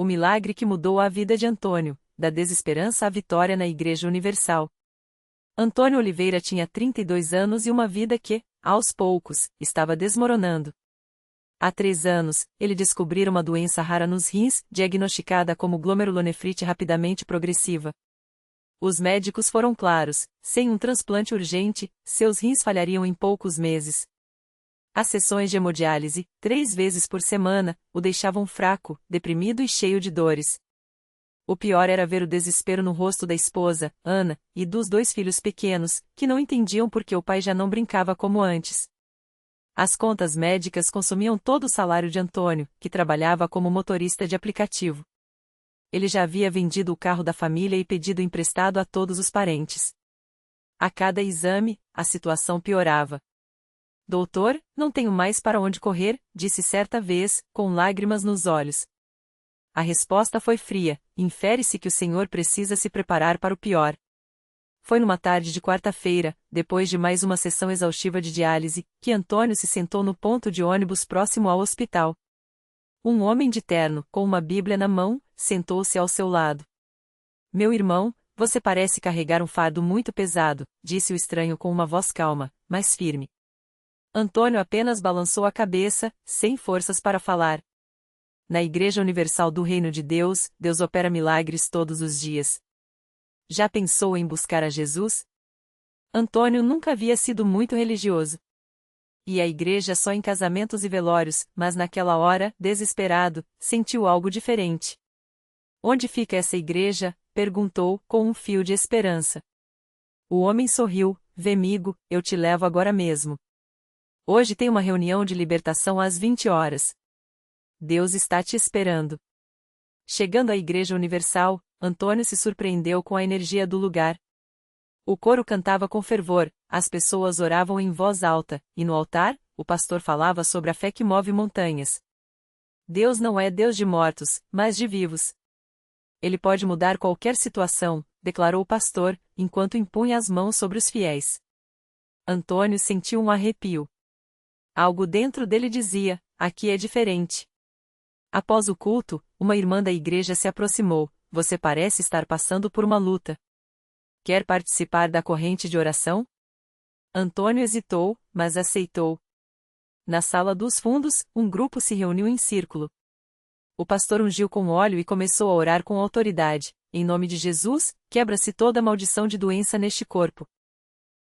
O milagre que mudou a vida de Antônio, da desesperança à vitória na Igreja Universal. Antônio Oliveira tinha 32 anos e uma vida que, aos poucos, estava desmoronando. Há 3 anos, ele descobrira uma doença rara nos rins, diagnosticada como glomerulonefrite rapidamente progressiva. Os médicos foram claros: sem um transplante urgente, seus rins falhariam em poucos meses. As sessões de hemodiálise, 3 vezes por semana, o deixavam fraco, deprimido e cheio de dores. O pior era ver o desespero no rosto da esposa, Ana, e dos 2 filhos pequenos, que não entendiam por que o pai já não brincava como antes. As contas médicas consumiam todo o salário de Antônio, que trabalhava como motorista de aplicativo. Ele já havia vendido o carro da família e pedido emprestado a todos os parentes. A cada exame, a situação piorava. Doutor, não tenho mais para onde correr, disse certa vez, com lágrimas nos olhos. A resposta foi fria: infere-se que o senhor precisa se preparar para o pior. Foi numa tarde de quarta-feira, depois de mais uma sessão exaustiva de diálise, que Antônio se sentou no ponto de ônibus próximo ao hospital. Um homem de terno, com uma Bíblia na mão, sentou-se ao seu lado. Meu irmão, você parece carregar um fardo muito pesado, disse o estranho com uma voz calma, mas firme. Antônio apenas balançou a cabeça, sem forças para falar. Na Igreja Universal do Reino de Deus, Deus opera milagres todos os dias. Já pensou em buscar a Jesus? Antônio nunca havia sido muito religioso. Ia à igreja só em casamentos e velórios, mas naquela hora, desesperado, sentiu algo diferente. Onde fica essa igreja? Perguntou, com um fio de esperança. O homem sorriu: Vemigo, eu te levo agora mesmo. Hoje tem uma reunião de libertação às 20 horas. Deus está te esperando. Chegando à Igreja Universal, Antônio se surpreendeu com a energia do lugar. O coro cantava com fervor, as pessoas oravam em voz alta, e no altar, o pastor falava sobre a fé que move montanhas. Deus não é Deus de mortos, mas de vivos. Ele pode mudar qualquer situação, declarou o pastor, enquanto impunha as mãos sobre os fiéis. Antônio sentiu um arrepio. Algo dentro dele dizia: aqui é diferente. Após o culto, uma irmã da igreja se aproximou: você parece estar passando por uma luta. Quer participar da corrente de oração? Antônio hesitou, mas aceitou. Na sala dos fundos, um grupo se reuniu em círculo. O pastor ungiu com óleo e começou a orar com autoridade: em nome de Jesus, quebra-se toda maldição de doença neste corpo.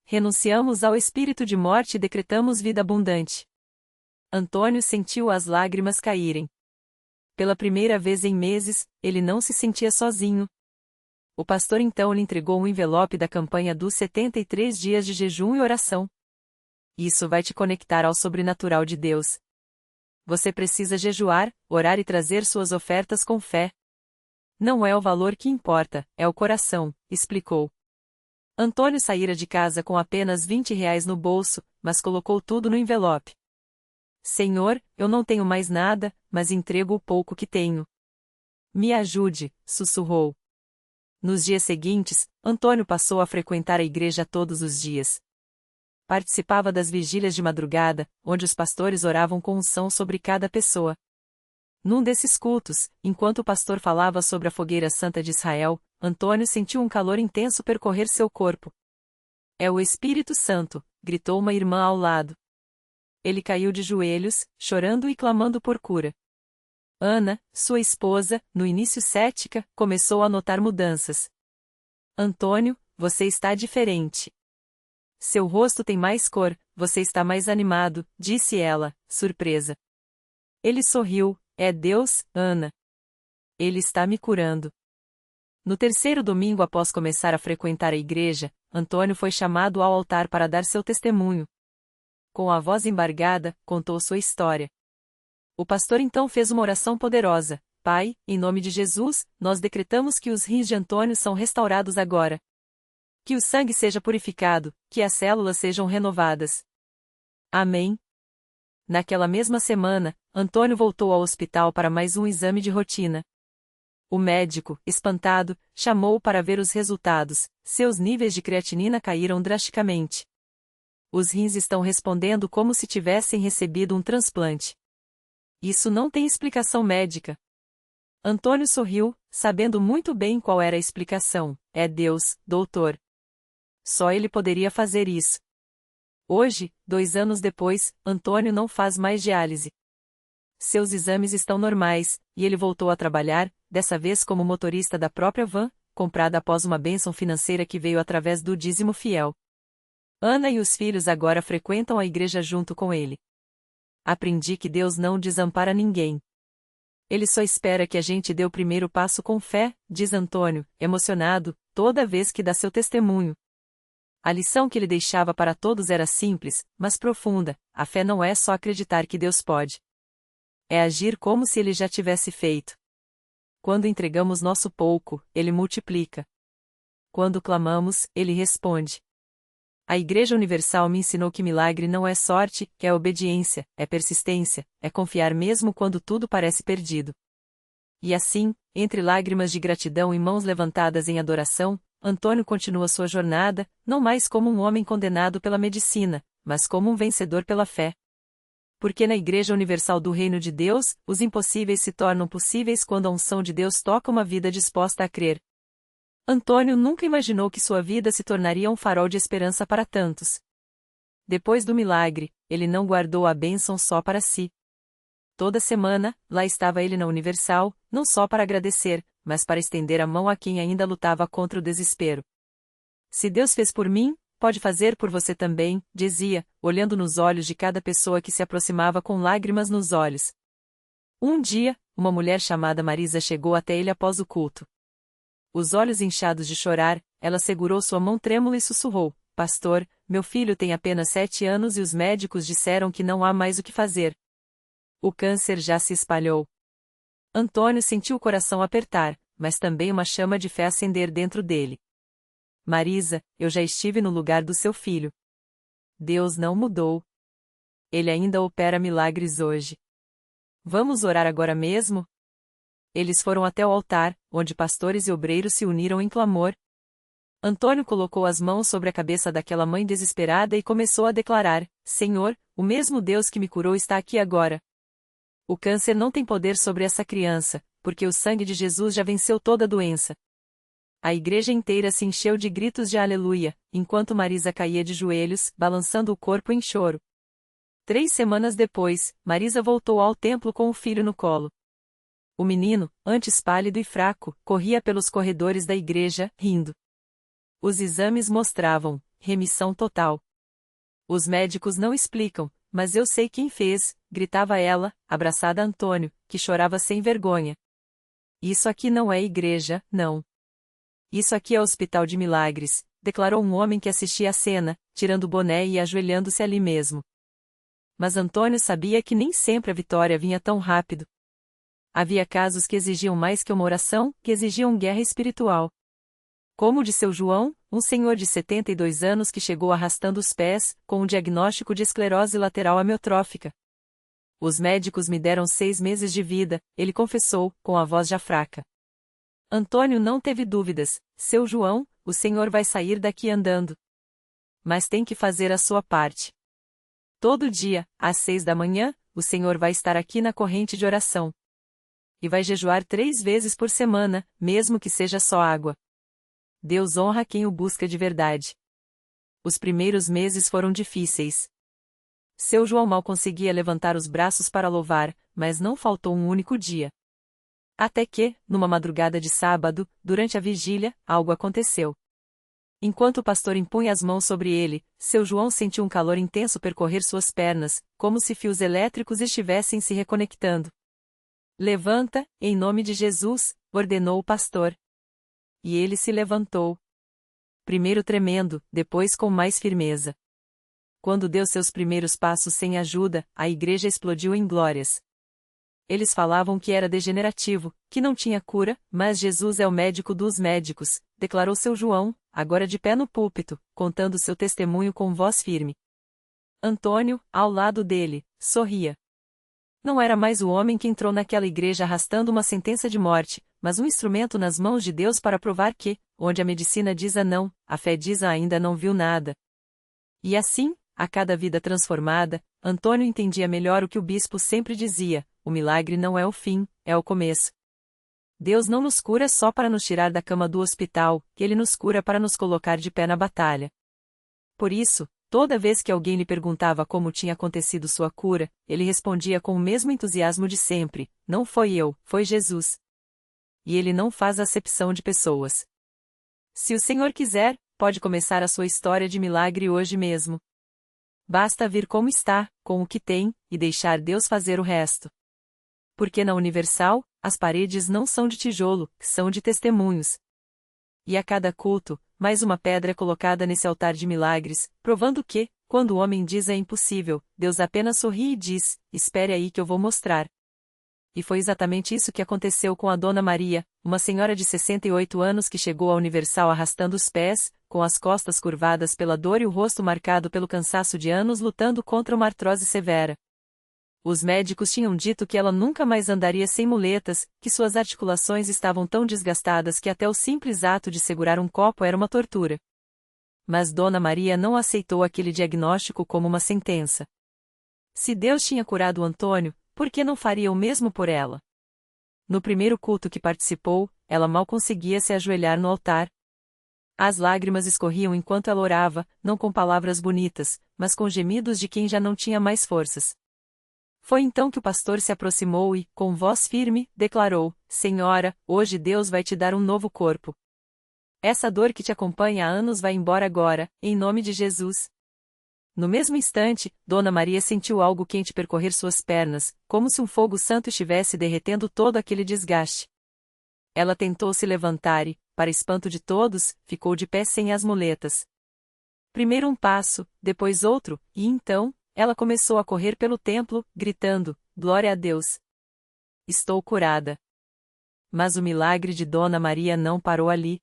Renunciamos ao espírito de morte e decretamos vida abundante. Antônio sentiu as lágrimas caírem. Pela primeira vez em meses, ele não se sentia sozinho. O pastor então lhe entregou um envelope da campanha dos 73 dias de jejum e oração. Isso vai te conectar ao sobrenatural de Deus. Você precisa jejuar, orar e trazer suas ofertas com fé. Não é o valor que importa, é o coração, explicou. Antônio saíra de casa com apenas R$ 20 no bolso, mas colocou tudo no envelope. Senhor, eu não tenho mais nada, mas entrego o pouco que tenho. Me ajude, sussurrou. Nos dias seguintes, Antônio passou a frequentar a igreja todos os dias. Participava das vigílias de madrugada, onde os pastores oravam com unção sobre cada pessoa. Num desses cultos, enquanto o pastor falava sobre a fogueira santa de Israel, Antônio sentiu um calor intenso percorrer seu corpo. É o Espírito Santo, gritou uma irmã ao lado. Ele caiu de joelhos, chorando e clamando por cura. Ana, sua esposa, no início cética, começou a notar mudanças. Antônio, você está diferente. Seu rosto tem mais cor, você está mais animado, disse ela, surpresa. Ele sorriu: é Deus, Ana. Ele está me curando. No terceiro domingo após começar a frequentar a igreja, Antônio foi chamado ao altar para dar seu testemunho. Com a voz embargada, contou sua história. O pastor então fez uma oração poderosa: Pai, em nome de Jesus, nós decretamos que os rins de Antônio são restaurados agora. Que o sangue seja purificado, que as células sejam renovadas. Amém. Naquela mesma semana, Antônio voltou ao hospital para mais um exame de rotina. O médico, espantado, chamou-o para ver os resultados: seus níveis de creatinina caíram drasticamente. Os rins estão respondendo como se tivessem recebido um transplante. Isso não tem explicação médica. Antônio sorriu, sabendo muito bem qual era a explicação. É Deus, doutor. Só ele poderia fazer isso. Hoje, 2 anos depois, Antônio não faz mais diálise. Seus exames estão normais, e ele voltou a trabalhar, dessa vez como motorista da própria van, comprada após uma bênção financeira que veio através do dízimo fiel. Ana e os filhos agora frequentam a igreja junto com ele. Aprendi que Deus não desampara ninguém. Ele só espera que a gente dê o primeiro passo com fé, diz Antônio, emocionado, toda vez que dá seu testemunho. A lição que ele deixava para todos era simples, mas profunda: a fé não é só acreditar que Deus pode. É agir como se ele já tivesse feito. Quando entregamos nosso pouco, ele multiplica. Quando clamamos, ele responde. A Igreja Universal me ensinou que milagre não é sorte, é obediência, é persistência, é confiar mesmo quando tudo parece perdido. E assim, entre lágrimas de gratidão e mãos levantadas em adoração, Antônio continua sua jornada, não mais como um homem condenado pela medicina, mas como um vencedor pela fé. Porque na Igreja Universal do Reino de Deus, os impossíveis se tornam possíveis quando a unção de Deus toca uma vida disposta a crer. Antônio nunca imaginou que sua vida se tornaria um farol de esperança para tantos. Depois do milagre, ele não guardou a bênção só para si. Toda semana, lá estava ele na Universal, não só para agradecer, mas para estender a mão a quem ainda lutava contra o desespero. Se Deus fez por mim, pode fazer por você também, dizia, olhando nos olhos de cada pessoa que se aproximava com lágrimas nos olhos. Um dia, uma mulher chamada Marisa chegou até ele após o culto. Os olhos inchados de chorar, ela segurou sua mão trêmula e sussurrou: Pastor, meu filho tem apenas 7 anos e os médicos disseram que não há mais o que fazer. O câncer já se espalhou. Antônio sentiu o coração apertar, mas também uma chama de fé acender dentro dele. Marisa, eu já estive no lugar do seu filho. Deus não mudou. Ele ainda opera milagres hoje. Vamos orar agora mesmo? Eles foram até o altar, onde pastores e obreiros se uniram em clamor. Antônio colocou as mãos sobre a cabeça daquela mãe desesperada e começou a declarar: Senhor, o mesmo Deus que me curou está aqui agora. O câncer não tem poder sobre essa criança, porque o sangue de Jesus já venceu toda a doença. A igreja inteira se encheu de gritos de aleluia, enquanto Marisa caía de joelhos, balançando o corpo em choro. 3 semanas depois, Marisa voltou ao templo com o filho no colo. O menino, antes pálido e fraco, corria pelos corredores da igreja, rindo. Os exames mostravam remissão total. Os médicos não explicam, mas eu sei quem fez, gritava ela, abraçada a Antônio, que chorava sem vergonha. Isso aqui não é igreja, não. Isso aqui é hospital de milagres, declarou um homem que assistia à cena, tirando o boné e ajoelhando-se ali mesmo. Mas Antônio sabia que nem sempre a vitória vinha tão rápido. Havia casos que exigiam mais que uma oração, que exigiam guerra espiritual. Como o de seu João, um senhor de 72 anos que chegou arrastando os pés, com um diagnóstico de esclerose lateral amiotrófica. Os médicos me deram 6 meses de vida, ele confessou, com a voz já fraca. Antônio não teve dúvidas: seu João, o senhor vai sair daqui andando. Mas tem que fazer a sua parte. Todo dia, às 6 da manhã, o senhor vai estar aqui na corrente de oração. E vai jejuar 3 vezes por semana, mesmo que seja só água. Deus honra quem o busca de verdade. Os primeiros meses foram difíceis. Seu João mal conseguia levantar os braços para louvar, mas não faltou um único dia. Até que, numa madrugada de sábado, durante a vigília, algo aconteceu. Enquanto o pastor impunha as mãos sobre ele, seu João sentiu um calor intenso percorrer suas pernas, como se fios elétricos estivessem se reconectando. Levanta, em nome de Jesus, ordenou o pastor. E ele se levantou. Primeiro tremendo, depois com mais firmeza. Quando deu seus primeiros passos sem ajuda, a igreja explodiu em glórias. Eles falavam que era degenerativo, que não tinha cura, mas Jesus é o médico dos médicos, declarou seu João, agora de pé no púlpito, contando seu testemunho com voz firme. Antônio, ao lado dele, sorria. Não era mais o homem que entrou naquela igreja arrastando uma sentença de morte, mas um instrumento nas mãos de Deus para provar que, onde a medicina diz a não, a fé diz a ainda não viu nada. E assim, a cada vida transformada, Antônio entendia melhor o que o bispo sempre dizia: o milagre não é o fim, é o começo. Deus não nos cura só para nos tirar da cama do hospital, Ele nos cura para nos colocar de pé na batalha. Por isso, toda vez que alguém lhe perguntava como tinha acontecido sua cura, ele respondia com o mesmo entusiasmo de sempre: não foi eu, foi Jesus. E ele não faz acepção de pessoas. Se o Senhor quiser, pode começar a sua história de milagre hoje mesmo. Basta vir como está, com o que tem, e deixar Deus fazer o resto. Porque na Universal, as paredes não são de tijolo, são de testemunhos. E a cada culto, mais uma pedra é colocada nesse altar de milagres, provando que, quando o homem diz é impossível, Deus apenas sorri e diz: espere aí que eu vou mostrar. E foi exatamente isso que aconteceu com a Dona Maria, uma senhora de 68 anos que chegou à Universal arrastando os pés, com as costas curvadas pela dor e o rosto marcado pelo cansaço de anos lutando contra uma artrose severa. Os médicos tinham dito que ela nunca mais andaria sem muletas, que suas articulações estavam tão desgastadas que até o simples ato de segurar um copo era uma tortura. Mas Dona Maria não aceitou aquele diagnóstico como uma sentença. Se Deus tinha curado Antônio, por que não faria o mesmo por ela? No primeiro culto que participou, ela mal conseguia se ajoelhar no altar. As lágrimas escorriam enquanto ela orava, não com palavras bonitas, mas com gemidos de quem já não tinha mais forças. Foi então que o pastor se aproximou e, com voz firme, declarou: Senhora, hoje Deus vai te dar um novo corpo. Essa dor que te acompanha há anos vai embora agora, em nome de Jesus. No mesmo instante, Dona Maria sentiu algo quente percorrer suas pernas, como se um fogo santo estivesse derretendo todo aquele desgaste. Ela tentou se levantar e, para espanto de todos, ficou de pé sem as muletas. Primeiro um passo, depois outro, e então, ela começou a correr pelo templo, gritando: Glória a Deus! Estou curada. Mas o milagre de Dona Maria não parou ali.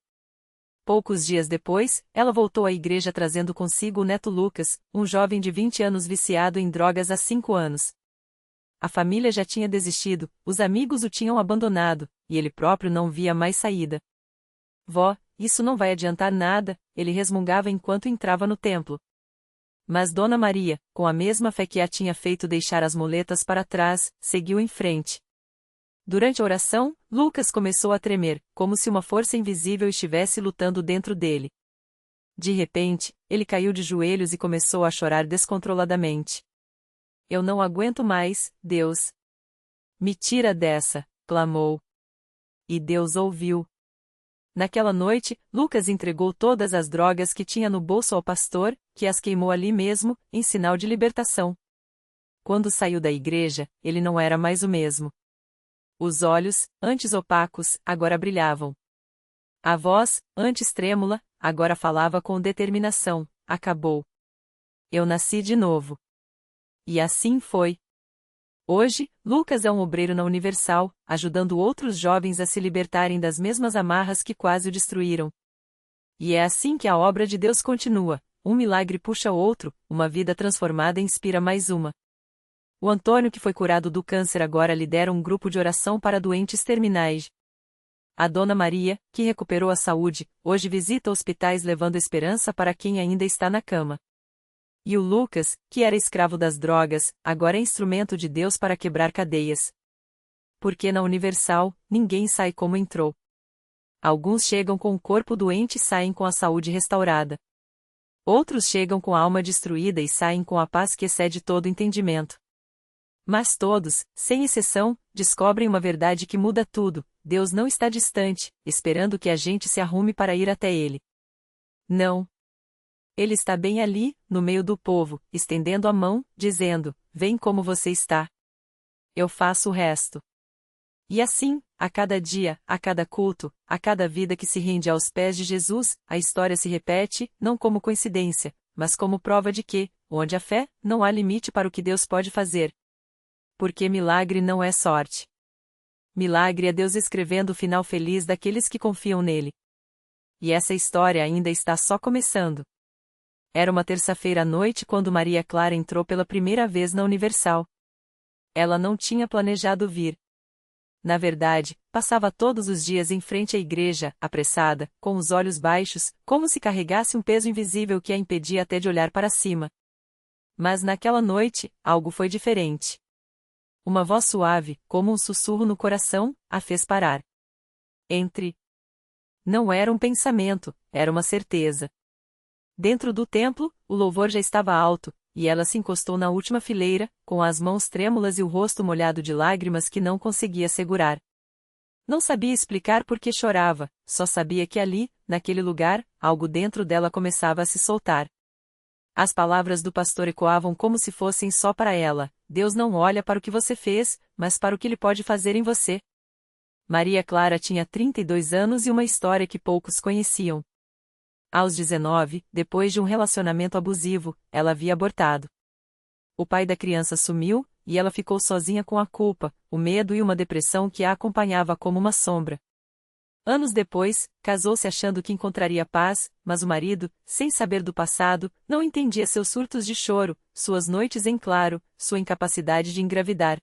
Poucos dias depois, ela voltou à igreja trazendo consigo o neto Lucas, um jovem de 20 anos viciado em drogas há 5 anos. A família já tinha desistido, os amigos o tinham abandonado, e ele próprio não via mais saída. Vó, isso não vai adiantar nada, ele resmungava enquanto entrava no templo. Mas Dona Maria, com a mesma fé que a tinha feito deixar as muletas para trás, seguiu em frente. Durante a oração, Lucas começou a tremer, como se uma força invisível estivesse lutando dentro dele. De repente, ele caiu de joelhos e começou a chorar descontroladamente. Eu não aguento mais, Deus. Me tira dessa, clamou. E Deus ouviu. Naquela noite, Lucas entregou todas as drogas que tinha no bolso ao pastor, que as queimou ali mesmo, em sinal de libertação. Quando saiu da igreja, ele não era mais o mesmo. Os olhos, antes opacos, agora brilhavam. A voz, antes trêmula, agora falava com determinação: acabou. Eu nasci de novo. E assim foi. Hoje, Lucas é um obreiro na Universal, ajudando outros jovens a se libertarem das mesmas amarras que quase o destruíram. E é assim que a obra de Deus continua: um milagre puxa outro, uma vida transformada inspira mais uma. O Antônio que foi curado do câncer agora lidera um grupo de oração para doentes terminais. A Dona Maria, que recuperou a saúde, hoje visita hospitais levando esperança para quem ainda está na cama. E o Lucas, que era escravo das drogas, agora é instrumento de Deus para quebrar cadeias. Porque na Universal, ninguém sai como entrou. Alguns chegam com o corpo doente e saem com a saúde restaurada. Outros chegam com a alma destruída e saem com a paz que excede todo entendimento. Mas todos, sem exceção, descobrem uma verdade que muda tudo: Deus não está distante, esperando que a gente se arrume para ir até Ele. Não. Ele está bem ali, no meio do povo, estendendo a mão, dizendo: vem como você está. Eu faço o resto. E assim, a cada dia, a cada culto, a cada vida que se rende aos pés de Jesus, a história se repete, não como coincidência, mas como prova de que, onde há fé, não há limite para o que Deus pode fazer. Porque milagre não é sorte. Milagre é Deus escrevendo o final feliz daqueles que confiam nele. E essa história ainda está só começando. Era uma terça-feira à noite quando Maria Clara entrou pela primeira vez na Universal. Ela não tinha planejado vir. Na verdade, passava todos os dias em frente à igreja, apressada, com os olhos baixos, como se carregasse um peso invisível que a impedia até de olhar para cima. Mas naquela noite, algo foi diferente. Uma voz suave, como um sussurro no coração, a fez parar. Entre. Não era um pensamento, era uma certeza. Dentro do templo, o louvor já estava alto, e ela se encostou na última fileira, com as mãos trêmulas e o rosto molhado de lágrimas que não conseguia segurar. Não sabia explicar por que chorava, só sabia que ali, naquele lugar, algo dentro dela começava a se soltar. As palavras do pastor ecoavam como se fossem só para ela: Deus não olha para o que você fez, mas para o que Ele pode fazer em você. Maria Clara tinha 32 anos e uma história que poucos conheciam. Aos 19, depois de um relacionamento abusivo, ela havia abortado. O pai da criança sumiu, e ela ficou sozinha com a culpa, o medo e uma depressão que a acompanhava como uma sombra. Anos depois, casou-se achando que encontraria paz, mas o marido, sem saber do passado, não entendia seus surtos de choro, suas noites em claro, sua incapacidade de engravidar.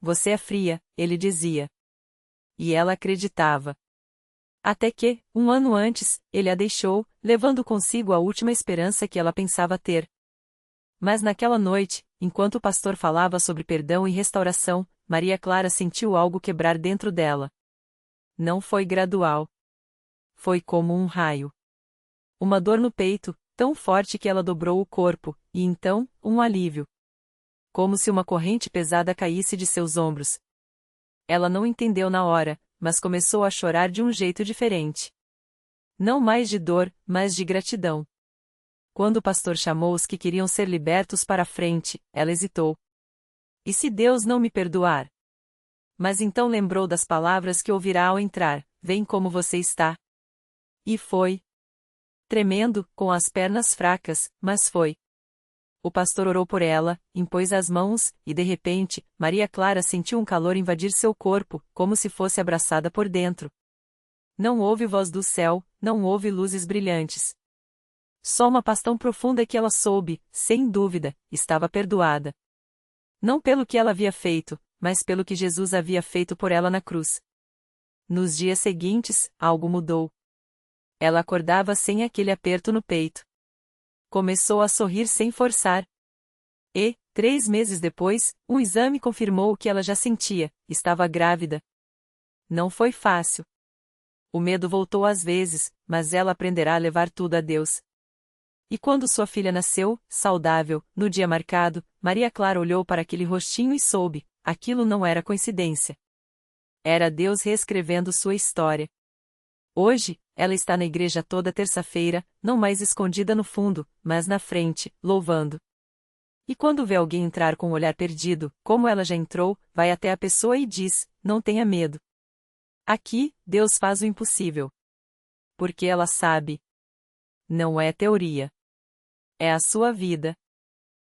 Você é fria, ele dizia. E ela acreditava. Até que, um ano antes, ele a deixou, levando consigo a última esperança que ela pensava ter. Mas naquela noite, enquanto o pastor falava sobre perdão e restauração, Maria Clara sentiu algo quebrar dentro dela. Não foi gradual. Foi como um raio. Uma dor no peito, tão forte que ela dobrou o corpo, e então, um alívio. Como se uma corrente pesada caísse de seus ombros. Ela não entendeu na hora, mas começou a chorar de um jeito diferente. Não mais de dor, mas de gratidão. Quando o pastor chamou os que queriam ser libertos para a frente, ela hesitou. E se Deus não me perdoar? Mas então lembrou das palavras que ouvirá ao entrar: vem como você está. E foi. Tremendo, com as pernas fracas, mas foi. O pastor orou por ela, impôs as mãos, e de repente, Maria Clara sentiu um calor invadir seu corpo, como se fosse abraçada por dentro. Não houve voz do céu, não houve luzes brilhantes. Só uma paz tão profunda que ela soube, sem dúvida, estava perdoada. Não pelo que ela havia feito, mas pelo que Jesus havia feito por ela na cruz. Nos dias seguintes, algo mudou. Ela acordava sem aquele aperto no peito. Começou a sorrir sem forçar. E, 3 meses depois, um exame confirmou o que ela já sentia: estava grávida. Não foi fácil. O medo voltou às vezes, mas ela aprenderá a levar tudo a Deus. E quando sua filha nasceu, saudável, no dia marcado, Maria Clara olhou para aquele rostinho e soube: aquilo não era coincidência. Era Deus reescrevendo sua história. Hoje, ela está na igreja toda terça-feira, não mais escondida no fundo, mas na frente, louvando. E quando vê alguém entrar com o olhar perdido, como ela já entrou, vai até a pessoa e diz: não tenha medo. Aqui, Deus faz o impossível. Porque ela sabe. Não é teoria. É a sua vida.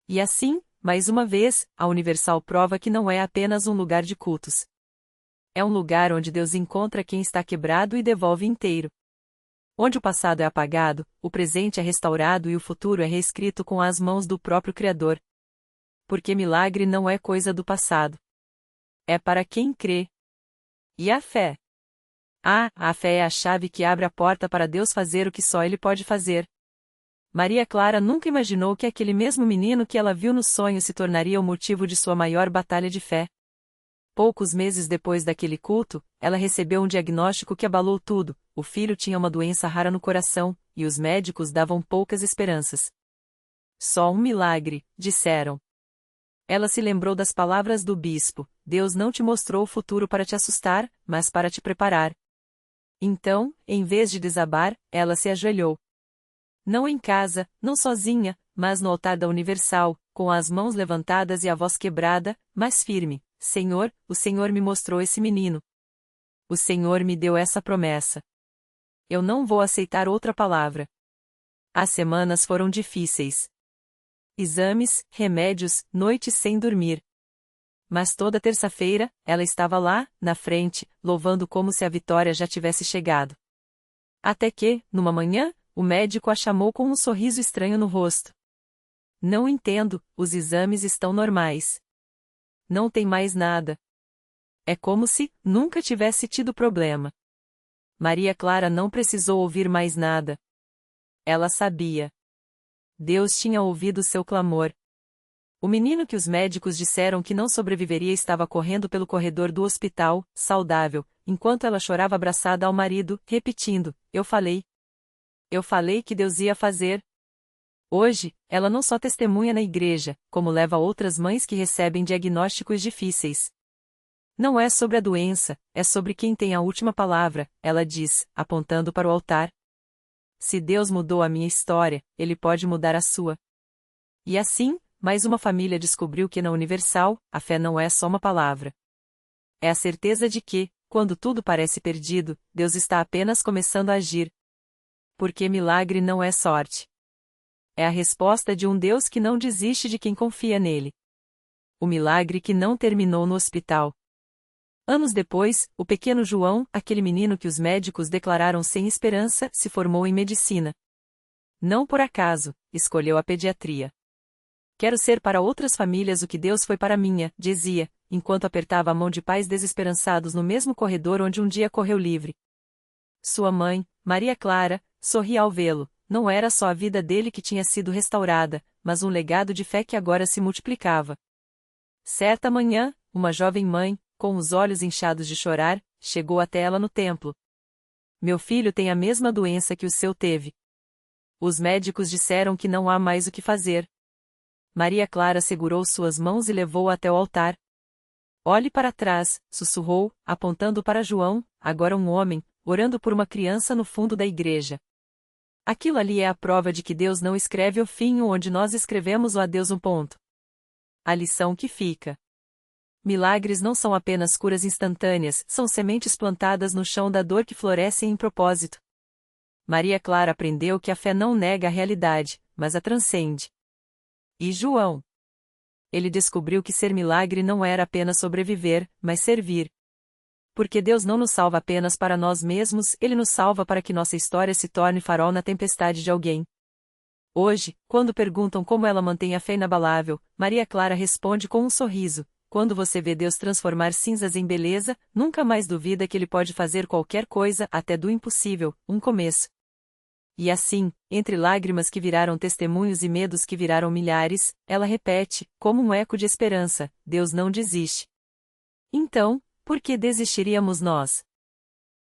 E assim, mais uma vez, a Universal prova que não é apenas um lugar de cultos. É um lugar onde Deus encontra quem está quebrado e devolve inteiro. Onde o passado é apagado, o presente é restaurado e o futuro é reescrito com as mãos do próprio Criador. Porque milagre não é coisa do passado. É para quem crê. E a fé? A fé é a chave que abre a porta para Deus fazer o que só Ele pode fazer. Maria Clara nunca imaginou que aquele mesmo menino que ela viu no sonho se tornaria o motivo de sua maior batalha de fé. Poucos meses depois daquele culto, ela recebeu um diagnóstico que abalou tudo: o filho tinha uma doença rara no coração, e os médicos davam poucas esperanças. Só um milagre, disseram. Ela se lembrou das palavras do bispo: Deus não te mostrou o futuro para te assustar, mas para te preparar. Então, em vez de desabar, ela se ajoelhou. Não em casa, não sozinha, mas no altar da Universal, com as mãos levantadas e a voz quebrada, mas firme: Senhor, o Senhor me mostrou esse menino. O Senhor me deu essa promessa. Eu não vou aceitar outra palavra. As semanas foram difíceis. Exames, remédios, noites sem dormir. Mas toda terça-feira, ela estava lá, na frente, louvando como se a vitória já tivesse chegado. Até que, numa manhã, o médico a chamou com um sorriso estranho no rosto. Não entendo, os exames estão normais. Não tem mais nada. É como se nunca tivesse tido problema. Maria Clara não precisou ouvir mais nada. Ela sabia. Deus tinha ouvido seu clamor. O menino que os médicos disseram que não sobreviveria estava correndo pelo corredor do hospital, saudável, enquanto ela chorava abraçada ao marido, repetindo: Eu falei. Eu falei que Deus ia fazer. Hoje, ela não só testemunha na igreja, como leva outras mães que recebem diagnósticos difíceis. Não é sobre a doença, é sobre quem tem a última palavra, ela diz, apontando para o altar. Se Deus mudou a minha história, Ele pode mudar a sua. E assim, mais uma família descobriu que na Universal, a fé não é só uma palavra. É a certeza de que, quando tudo parece perdido, Deus está apenas começando a agir. Porque milagre não é sorte. É a resposta de um Deus que não desiste de quem confia nele. O milagre que não terminou no hospital. Anos depois, o pequeno João, aquele menino que os médicos declararam sem esperança, se formou em medicina. Não por acaso, escolheu a pediatria. Quero ser para outras famílias o que Deus foi para a minha, dizia, enquanto apertava a mão de pais desesperançados no mesmo corredor onde um dia correu livre. Sua mãe, Maria Clara, sorria ao vê-lo. Não era só a vida dele que tinha sido restaurada, mas um legado de fé que agora se multiplicava. Certa manhã, uma jovem mãe, com os olhos inchados de chorar, chegou até ela no templo. Meu filho tem a mesma doença que o seu teve. Os médicos disseram que não há mais o que fazer. Maria Clara segurou suas mãos e levou-o até o altar. Olhe para trás, sussurrou, apontando para João, agora um homem, orando por uma criança no fundo da igreja. Aquilo ali é a prova de que Deus não escreve o fim onde nós escrevemos o adeus um ponto. A lição que fica. Milagres não são apenas curas instantâneas, são sementes plantadas no chão da dor que florescem em propósito. Maria Clara aprendeu que a fé não nega a realidade, mas a transcende. E João? Ele descobriu que ser milagre não era apenas sobreviver, mas servir. Porque Deus não nos salva apenas para nós mesmos, Ele nos salva para que nossa história se torne farol na tempestade de alguém. Hoje, quando perguntam como ela mantém a fé inabalável, Maria Clara responde com um sorriso: quando você vê Deus transformar cinzas em beleza, nunca mais duvida que Ele pode fazer qualquer coisa, até do impossível, um começo. E assim, entre lágrimas que viraram testemunhos e medos que viraram milhares, ela repete, como um eco de esperança: Deus não desiste. Então, por que desistiríamos nós?